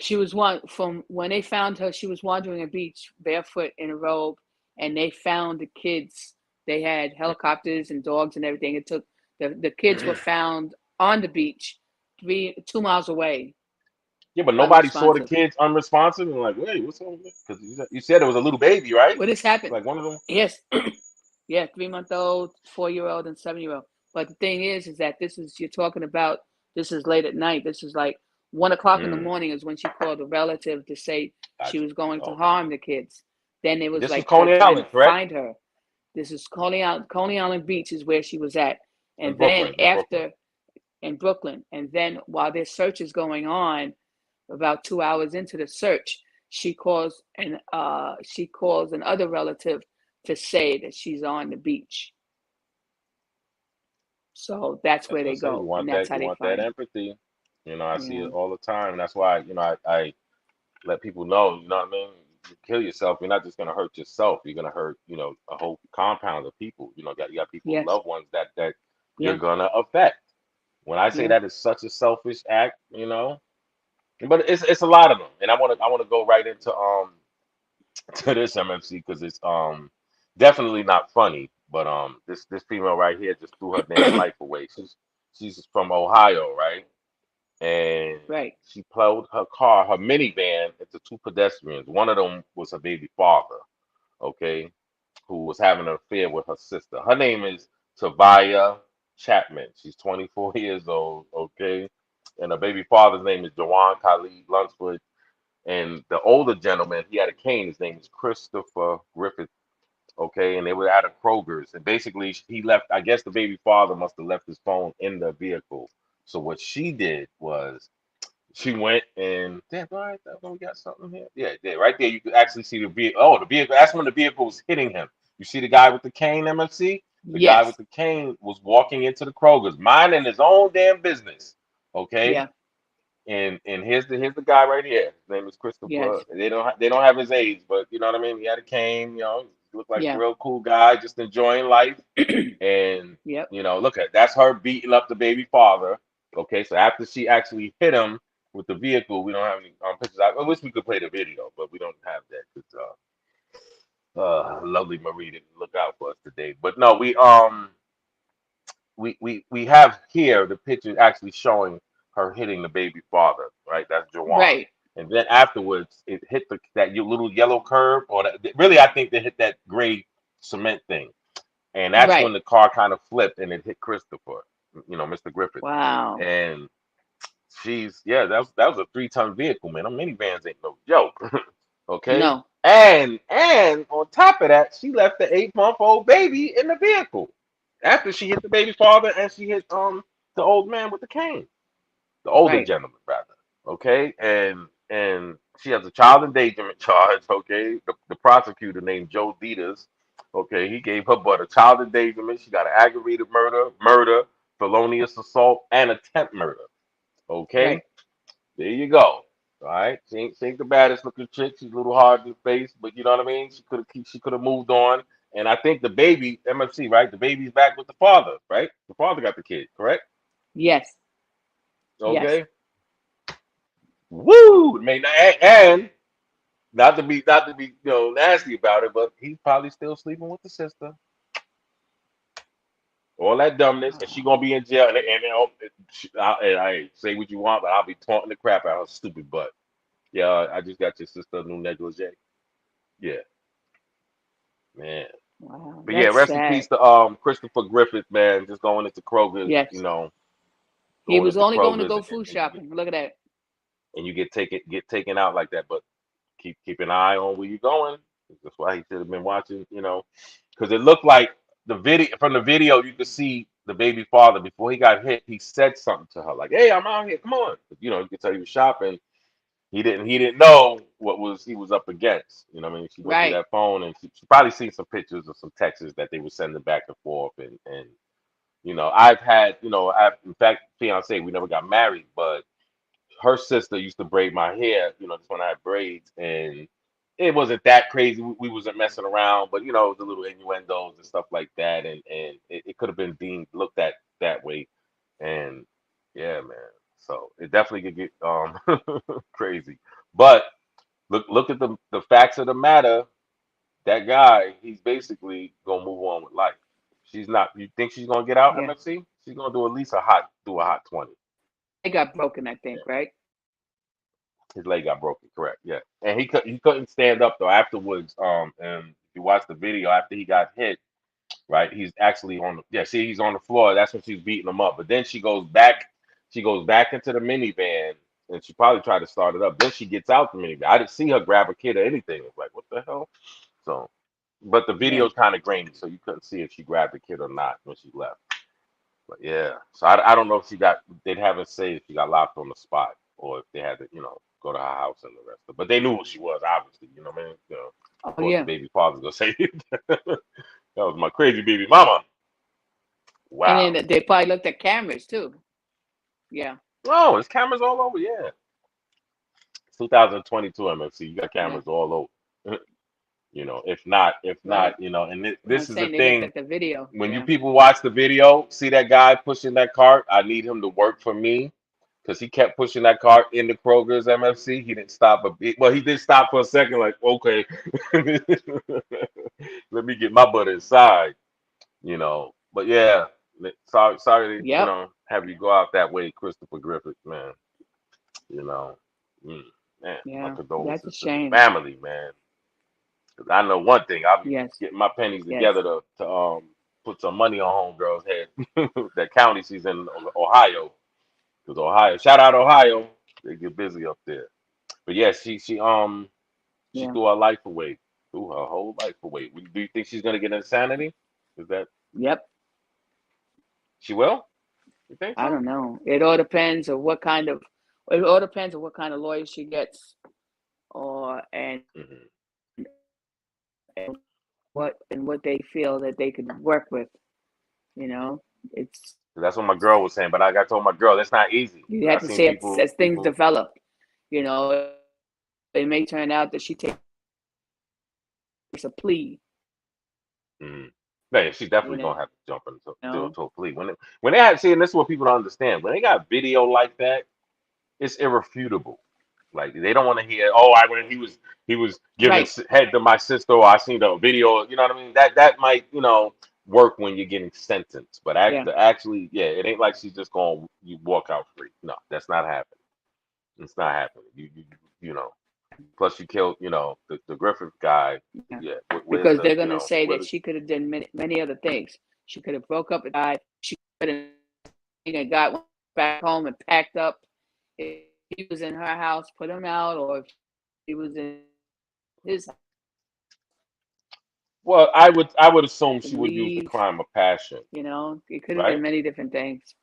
she was one from when they found her. She was wandering a beach barefoot in a robe, and they found the kids. They had helicopters and dogs and everything. It took the kids were found on the beach, 2 miles away, Yeah, but nobody saw the unresponsive. kids unresponsive and like, wait, what's wrong? Because you said it was a little baby, right? What has happened? Like one of them. Yes, yeah, 3-month-old, 4-year-old, and 7-year-old. But the thing is that this is you're talking about. This is late at night. This is like 1 o'clock in the Mm, morning is when she called a relative to say she gotcha. was going to Okay. harm the kids. Then it was This was like they're Coney trying to Island, correct? find her. This is Coney Island Beach is where she was at. In And then Brooklyn, in Brooklyn. after in Brooklyn, and then while this search is going on, about 2 hours into the search, she calls another relative to say that she's on the beach. So that's That's where what I they say. You go, and want that's that. how You they want that find her. empathy. I see Yeah. it all the time. That's why I let people know. You know what I mean? You kill yourself. You're not just gonna hurt yourself. You're gonna hurt a whole compound of people. You got people, Yes. loved ones that you're Yeah. gonna affect. When I say Yeah. that is such a selfish act. But it's a lot of them, and I want to go right into to this MFC because it's definitely not funny. But this female right here just threw her damn life away. She's from Ohio, right? And Right. she plowed her minivan into two pedestrians. One of them was her baby father, okay, who was having an affair with her sister. Her name is Tavia Chapman. She's 24 years old, okay, and her baby father's name is Jawan Khalid Lunsford. And the older gentleman, he had a cane. His name is Christopher Griffith. Okay, and they were at a Kroger's, and basically he left. I guess the baby father must have left his phone in the vehicle. So what she did was she went and damn, right, we got something here. Yeah, yeah, right there. You could actually see the vehicle. Oh, the vehicle. That's when the vehicle was hitting him. You see the guy with the cane, MFC. The guy with Yes. the cane was walking into the Kroger's, minding his own damn business. Okay, Yeah. and here's the guy right here. His name is Christopher. Yes. They don't have his age, but you know what I mean. He had a cane. He looked like a Yeah. real cool guy, just enjoying life. And Yep. look at that's her beating up the baby father. Okay, so after she actually hit him with the vehicle, we don't have any pictures. I wish we could play the video, but we don't have that because lovely Marie didn't look out for us today. But no, we have here the picture actually showing her hitting the baby father, right? That's Jawan. Right. And then afterwards, it hit that little yellow curb, or really, I think they hit that gray cement thing, and that's when Right. the car kind of flipped and it hit Christopher, Mr. Griffith, Wow. and that was a 3-ton vehicle, man. Them minivans ain't no joke, okay? No. And on top of that, she left the 8-month-old baby in the vehicle. After she hit the baby father and she hit the old man with the cane, the older Right. gentleman rather. Okay, and she has a child endangerment charge. Okay, the prosecutor named Joe Dieters. Okay, he gave her but a child endangerment. She got an aggravated murder, felonious assault, and attempt murder. Okay, Right. there you go. All right, she ain't the baddest looking chick. She's a little hard to face, but you know what I mean. She could have moved on. And I think the baby, MFC, right? The baby's back with the father, right? The father got the kid, correct? Yes. Yes. Okay. Woo! And not to be nasty about it, but he's probably still sleeping with the sister. All that dumbness, and she Oh, gonna be in jail. And I say what you want, but I'll be taunting the crap out of her stupid butt. Yeah, I just got your sister a new negligee. Yeah, man. wow. But yeah, That's rest in peace sad. to Christopher Griffith, man. Just going into Kroger's, Yes. He going was into only going to Kroger's, go and, food and you get shopping. Look at that. and you get taken out like that. But keep an eye on where you're going. That's why he should have been watching, because it looked like from the video you could see the baby father before he got hit. He said something to her like, "Hey, I'm out here. Come on." You could tell he was shopping. He didn't know he was up against. You know what I mean? She went through Right. that phone and she probably seen some pictures of some texts that they were sending back and forth and I've had, I've in fact fiance, we never got married, but her sister used to braid my hair, just when I had braids, and it wasn't that crazy. We wasn't messing around, but it was a little innuendos and stuff like that, and it could have been deemed looked at that way, and yeah, man. So it definitely could get crazy. But look at the facts of the matter. That guy, he's basically gonna move on with life. She's not. You think she's gonna get out, Yeah. MFC? She's gonna do at least a hot 20. It got broken, I think, right? His leg got broken, correct? Yeah, and he couldn't stand up though afterwards. And if you watch the video after he got hit, right? He's actually on the yeah. See, he's on the floor. That's when she's beating him up. But then she goes back. She goes back into the minivan, and she probably tried to start it up. Then she gets out the minivan. I didn't see her grab a kid or anything. It's like what the hell? So, but the Yeah. video's kind of grainy, so you couldn't see if she grabbed the kid or not when she left. But yeah, so I don't know if they haven't said if she got locked on the spot or if they had to, go to her house and the rest of it. But they knew what she was, obviously, you know what I mean? Of Oh, course, the yeah. baby father's gonna say, that was my crazy baby mama. And Wow. then they probably looked at cameras too. Yeah. Oh, there's cameras all over, yeah. 2022 MFC, you got Yeah. cameras all over. If not, Right. and I'm this is the saying they looked thing. at the video. When you Yeah. people watch the video, see that guy pushing that cart, I need him to work for me because he kept pushing that cart into Kroger's MFC. He didn't stop he did stop for a second, like, okay, let me get my butt inside. But yeah, sorry to, Yep. have you go out that way, Christopher Griffith, man. You know, mm, man, my Yeah. That's a condolences to the shame. family, man. 'Cause I know one thing, I'll be Yes. getting my pennies Yes. together to put some money on homegirl's head. That county she's in Ohio, because Ohio, shout out Ohio, they get busy up there. But yeah, she Yeah. threw her life away, threw her whole life away. Do you think she's gonna get insanity? Is that Yep. she will? You think I so? don't know. It all depends on what kind of. It all depends on what kind of lawyer she gets, or Hmm. and what they feel that they could work with. You know, it's That's what my girl was saying, but I got told my girl that's not easy you because have I to seen see it people as things people. develop. You know, it may turn out that she takes a plea. Mm. Yeah, she's definitely You gonna have to jump into know, a plea. When they had see, and this is what people don't understand. When they got video like that, it's irrefutable. Like they don't want to hear, oh, I when he was giving right? head to my sister, or I seen the video. You know what I mean? That might work when you're getting sentenced, but Yeah, actually, yeah, it ain't like she's just gonna you walk out free. No, that's not happening. It's not happening. You know. Plus, you killed the Griffith guy. yeah. Yeah, where's Because the they're gonna say where that the she could have done many other things. She could have broke up and died. She could have and got back home and packed up. If he was in her house, put him out, or if he was in his Well, I would assume she would use the leave. crime of passion, You know, it could have been right? many different things.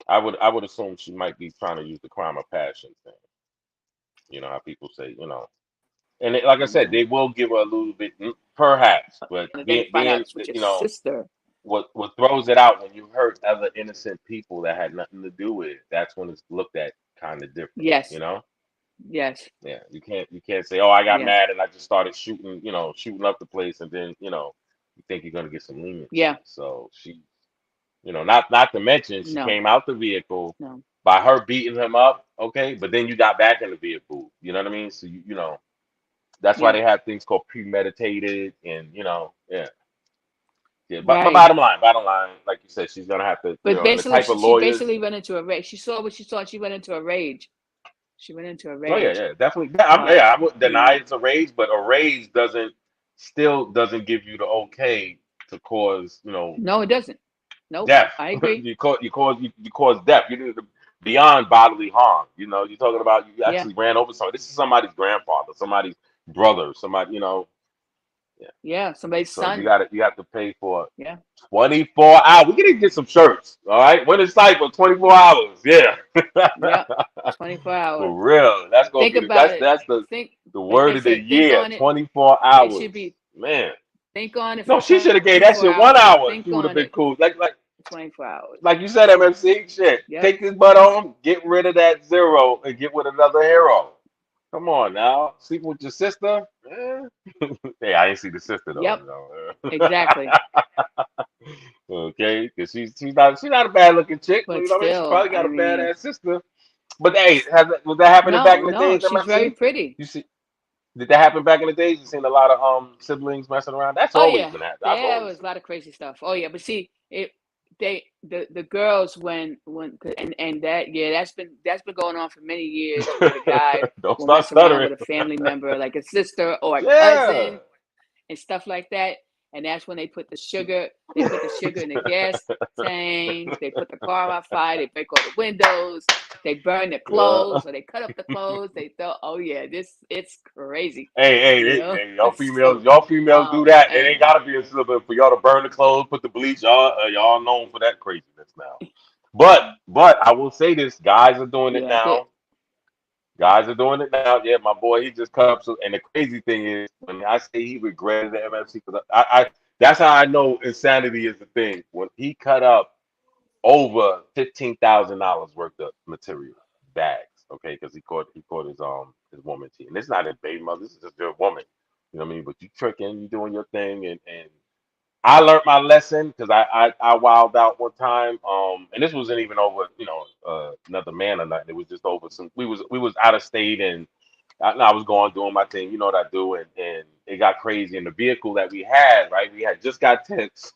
I would assume she might be trying to use the crime of passion thing. You know how people say, you know, and like I said, Yeah. they will give her a little bit, perhaps, but And then you find out being it's with your you know sister. what throws it out when you hurt other innocent people that had nothing to do with it. That's when it's looked at kind of different. Yes. You know. Yes. Yeah, you can't say, oh, I got Yes. mad and I just started shooting, shooting up the place, and then you think you're gonna get some Yeah. leniency. So she, not to mention she No. came out the vehicle No. by her beating him up, okay, but then you got back in the vehicle. You know what I mean? So that's why Yeah. they have things called premeditated, and yeah, yeah. But Right. bottom line, like you said, she's gonna have to, But and the basically, type of she lawyers. basically went into a rage. She saw what she saw. She went into a rage. She went into a Oh yeah, rage. yeah, definitely. Yeah, But I wouldn't you deny know, it's a raise, but a raise doesn't give you the okay to cause no, it doesn't. Nope. death. I agree. You cause death. You do the beyond bodily harm. You're talking about you Yeah. actually ran over somebody. This is somebody's grandfather, somebody's brother, somebody. Yeah. Yeah. Somebody's So son. you have to pay for Yeah. 24 hours. We gotta get some shirts. All right, Winning-cypher 24 hours. Yeah. Yeah. 24 For hours. real. That's gonna Think be about it. that's Think, the like word they of the say, think year. on it. 24 It should hours. be, Man. think on it for No, she should have gave that 24 shit one hours, but hour. think She would have on been it cool. for 24 hours. Like you said, MMC. Shit. Yep. Take this butt on, get rid of that zero, and get with another hero. Come on now. Sleep with your sister? Hey, I ain't see the sister though, Yep. Exactly. Okay, because she's not a bad looking chick, but But I mean she still, probably got I a mean, badass sister. But hey, was that happening back no, in the no, days, she's very MMC? pretty. You see, did that happen back in the days? You seen a lot of siblings messing around. That's Oh always yeah, been happening. I've there always was a seen lot of crazy stuff. Oh yeah, but see, the girls and that yeah, that's been going on for many years where the guy it. Don't will start mess around stuttering. with a family member like a sister or a Yeah. cousin and stuff like that. And that's when they put the sugar in the gas tank, they put the car on fire, they break all the windows, they burn the Yeah. clothes, or they cut up the clothes. They thought, oh yeah, it's crazy, Hey, So, y'all females do that. It ain't and gotta be a slipper for y'all to burn the clothes, put the bleach. Y'all known for that craziness now. But I will say this: guys are doing it yeah, now. Guys are doing it now. Yeah, my boy, he just cut up. So, and the crazy thing is, when I say he regretted the MFC, because that's how I know insanity is the thing. When he cut up over $15,000 worth of material bags, okay, because he caught his woman cheating. It's not his baby mother. This is just your woman. You know what I mean? But you tricking, you doing your thing, and I learned my lesson because I wilded out one time. And this wasn't even over, another man or nothing. It was just over some. We was out of state, and I was going doing my thing. You know what I do, and it got crazy. In the vehicle that we had, right, we had just got tips.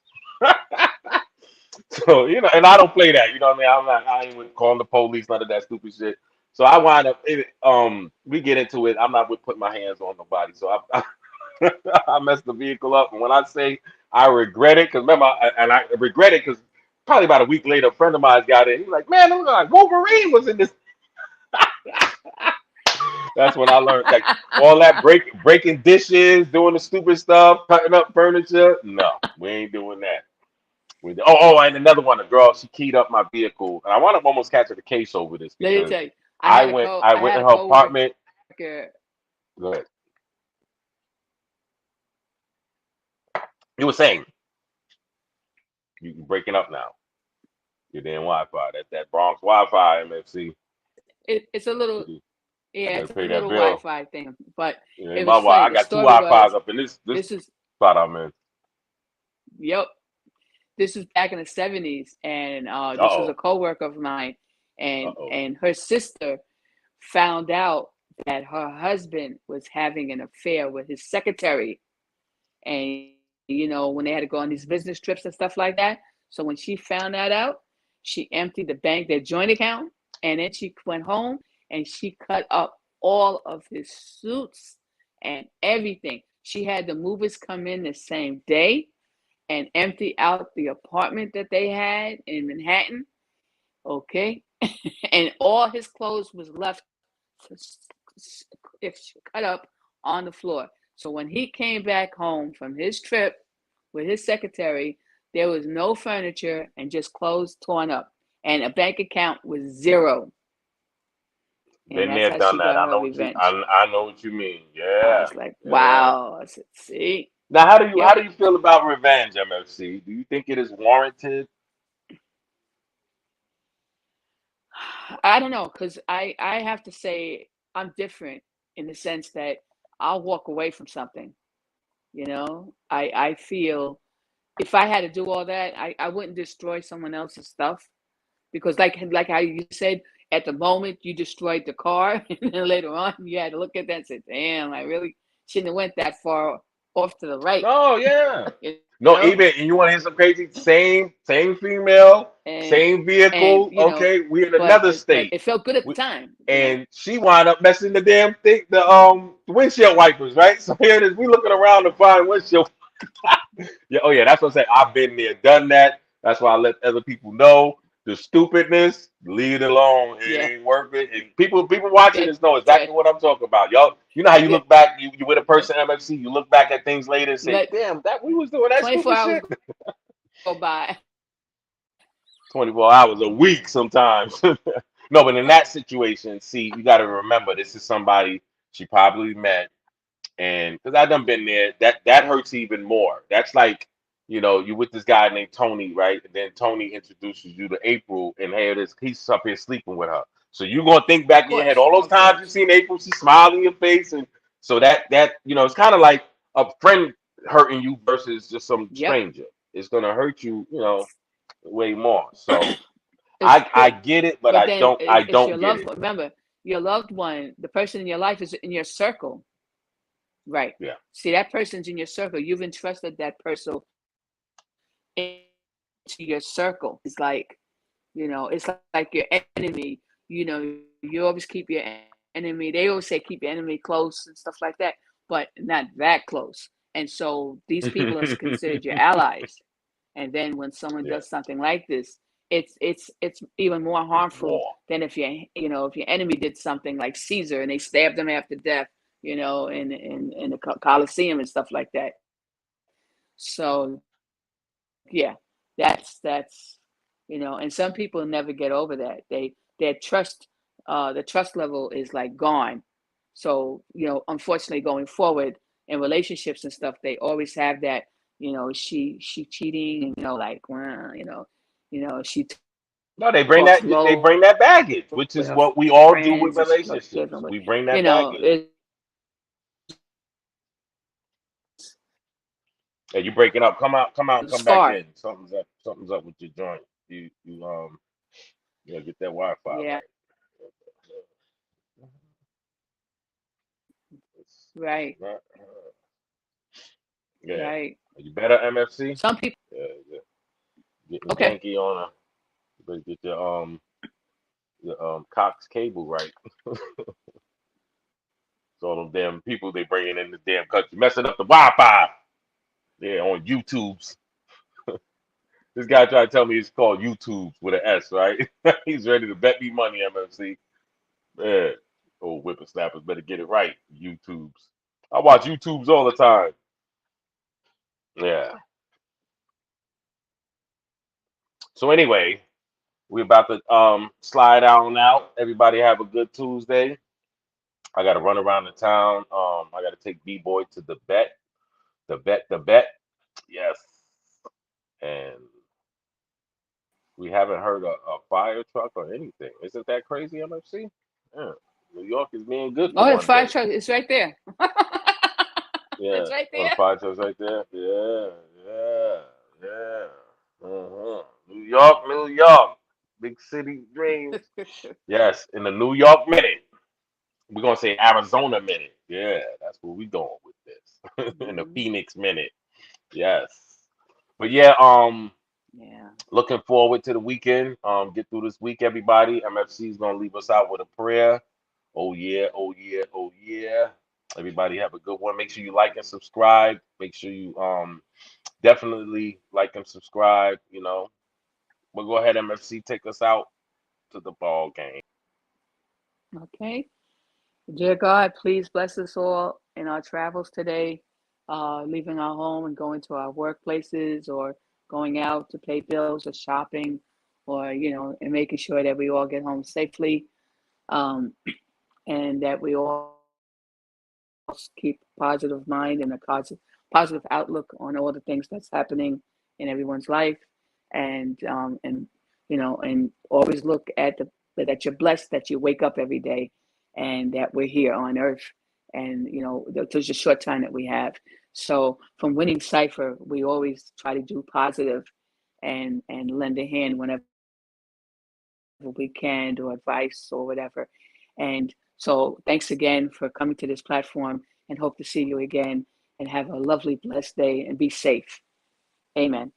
So and I don't play that. You know what I mean? I ain't with calling the police, none of that stupid shit. So I wind up. We get into it. I'm not with putting my hands on nobody. So I messed the vehicle up, and when I say I regret it, because remember, I regret it because probably about a week later, a friend of mine got in. He's like, "Man, it look like Wolverine was in this." That's when I learned like all that breaking dishes, doing the stupid stuff, cutting up furniture. No, we ain't doing that. And another one, a girl, she keyed up my vehicle, and I wound up almost catching the case over this let me because tell you, I went I I went had in a her apartment. coworker. Go ahead. You were saying you breaking up now. You're damn Wi-Fi. That Bronx Wi-Fi, MFC. It's a little, You yeah, gotta it's a pay that little bill. Wi-Fi thing, but Yeah, it my was Wi. funny. I The got two story Wi-Fi's was up in this this is spot I'm in. yep, this was back in the 70s, and Uh this was a oh. coworker of mine, Uh and oh. and her sister found out that her husband was having an affair with his secretary, and when they had to go on these business trips and stuff like that. So when she found that out, she emptied the bank, their joint account, and then she went home and she cut up all of his suits and everything. She had the movers come in the same day and empty out the apartment that they had in Manhattan, okay? And all his clothes was left cut up on the floor. So when he came back home from his trip with his secretary, there was no furniture and just clothes torn up, and a bank account was zero. And Been that's there, how done she that. got I her know what you revenge. I know what you mean. I Yeah. was like, Yeah. wow. I said, see, Now how yep. do you feel about revenge, MFC? Do you think it is warranted? I don't know, because I have to say I'm different in the sense that I'll walk away from something. I feel if I had to do all that, I wouldn't destroy someone else's stuff, because like how you said, at the moment you destroyed the car, and then later on you had to look at that and say, damn, I really shouldn't have went that far off to the right. No, yeah. you No, know even and you want to hear some crazy? Same female, and same and vehicle. Okay, we in another but state. it felt good at the We, time. and she wound up messing the damn thing, the windshield wipers, right? So here it is. We looking around to find windshield. Yeah, oh yeah, that's what I'm saying. I've been there, done that. That's why I let other people know the stupidness. Leave it alone. It Yeah, ain't worth it. And people watching that's this know exactly right. what I'm talking about. Y'all, you know how you Yeah, look back, you with a person MFC, you look back at things later and say, let damn, that we was doing that 24 stupid hours shit. go by. 24 hours a week sometimes. No, but in that situation, see, you got to remember this is somebody she probably met, and because I done been there, that hurts even more. That's like, you with this guy named Tony, right? And then Tony introduces you to April, and hey, it is he's up here sleeping with her. So you gonna think Of back in your head course, all those of times you course. seen April, she smiled in your face, and so that it's kind of like a friend hurting you versus just some Yep. stranger. It's gonna hurt you, way more. So It's I get it, but but I then don't I it's your don't get loved it. one. Remember, your loved one, the person in your life is in your circle, right? Yeah. See, that person's in your circle. You've entrusted that person into your circle. It's like your enemy. You always keep your enemy. They always say keep your enemy close and stuff like that, but not that close. And so these people are considered your allies. And then when someone Yeah. does something like this, it's even more It's harmful war. than if your enemy did something like Caesar and they stabbed him after death, in the Colosseum and stuff like that. So yeah, and some people never get over that. Their trust, the trust level is like gone. So unfortunately, going forward in relationships and stuff, they always have that. She cheating, and like, well, she No, they bring talks that they low bring that baggage, which with is her what we all do with friends, and she talks relationships. different. But We bring that baggage. it's Hey, you breaking up? Come out, come back scarred. in. Something's up with your joint. You gotta get that Wi-Fi Yeah, right. It's right, not, yeah. right. Are you better, MFC? Some people. Yeah, yeah. Getting Okay. janky on her. You better get your Cox cable right. So all them damn people they bringing in the damn country, messing up the Wi-Fi. Yeah, on YouTube's. This guy tried to tell me it's called YouTube's with an S, right? He's ready to bet me money, MFC. Yeah. Oh, whippersnappers better get it right. YouTube's. I watch YouTube's all the time. Yeah. So anyway, we're about to slide on out. Everybody have a good Tuesday. I gotta run around the town. I gotta take B-Boy to the bet. The bet. Yes. And we haven't heard a fire truck or anything. Isn't that crazy, MFC? Yeah. New York is being good for Oh, the one fire day. truck is right there. Yeah. It's right Oh, the there. fire truck's right there. Yeah. Yeah. Yeah. New York, New York. Big city dreams. Yes. In the New York minute. We're gonna say Arizona minute. Yeah, that's where we going with this. In the Hmm. Phoenix minute. Yes. But yeah, Yeah. looking forward to the weekend. Get through this week, everybody. MFC is gonna leave us out with a prayer. Oh yeah, oh yeah, oh yeah. Everybody have a good one. Make sure you like and subscribe. Make sure you definitely like and subscribe, But go ahead, MFC, take us out to the ball game. Okay. Dear God, please bless us all in our travels today, leaving our home and going to our workplaces, or going out to pay bills or shopping, or, and making sure that we all get home safely, um, and that we all keep a positive mind and a positive outlook on all the things that's happening in everyone's life, and always look at that you're blessed that you wake up every day, and that we're here on earth, and there's a short time that we have. So from Winning-cypher, we always try to do positive, and lend a hand whenever we can, do advice or whatever. And so thanks again for coming to this platform, and hope to see you again, and have a lovely, blessed day, and be safe. Amen.